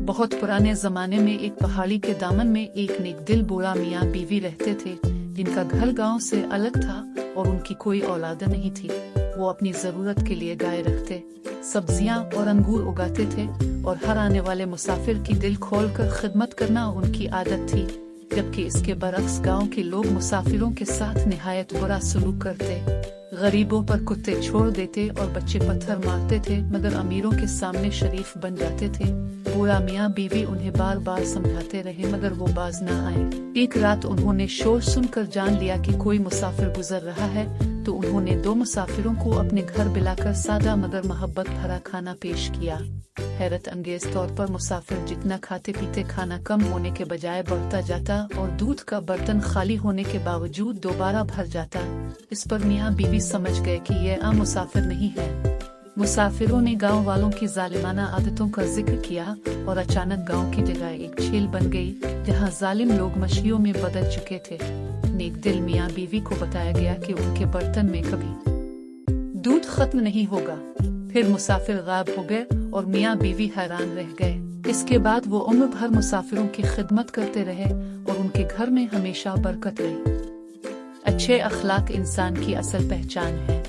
بہت پرانے زمانے میں ایک پہاڑی کے دامن میں ایک نیک دل بوڑھا میاں بیوی رہتے تھے، جن کا گھر گاؤں سے الگ تھا اور ان کی کوئی اولاد نہیں تھی۔ وہ اپنی ضرورت کے لیے گائے رکھتے، سبزیاں اور انگور اگاتے تھے، اور ہر آنے والے مسافر کی دل کھول کر خدمت کرنا ان کی عادت تھی۔ جبکہ اس کے برعکس گاؤں کے لوگ مسافروں کے ساتھ نہایت برا سلوک کرتے، غریبوں پر کتے چھوڑ دیتے اور بچے پتھر مارتے تھے، مگر امیروں کے سامنے شریف بن جاتے تھے۔ بوڑھا میاں بیوی انہیں بار بار سمجھاتے رہے مگر وہ باز نہ آئے۔ ایک رات انہوں نے شور سن کر جان لیا کہ کوئی مسافر گزر رہا ہے، تو انہوں نے 2 مسافروں کو اپنے گھر بلا کر سادہ مگر محبت بھرا کھانا پیش کیا۔ حیرت انگیز طور پر مسافر جتنا کھاتے پیتے کھانا کم ہونے کے بجائے بڑھتا جاتا اور دودھ کا برتن خالی ہونے کے باوجود دوبارہ بھر جاتا۔ اس پر میاں بیوی سمجھ گئے کہ یہ عام مسافر نہیں ہے۔ مسافروں نے گاؤں والوں کی ظالمانہ عادتوں کا ذکر کیا اور اچانک گاؤں کی جگہ ایک جھیل بن گئی جہاں ظالم لوگ مچھلیوں میں بدل چکے تھے۔ نیک دل میاں بیوی کو بتایا گیا کہ ان کے برتن میں کبھی دودھ ختم نہیں ہوگا۔ پھر مسافر غائب ہو گئے اور میاں بیوی حیران رہ گئے۔ اس کے بعد وہ عمر بھر مسافروں کی خدمت کرتے رہے اور ان کے گھر میں ہمیشہ برکت رہی۔ اچھے اخلاق انسان کی اصل پہچان ہے۔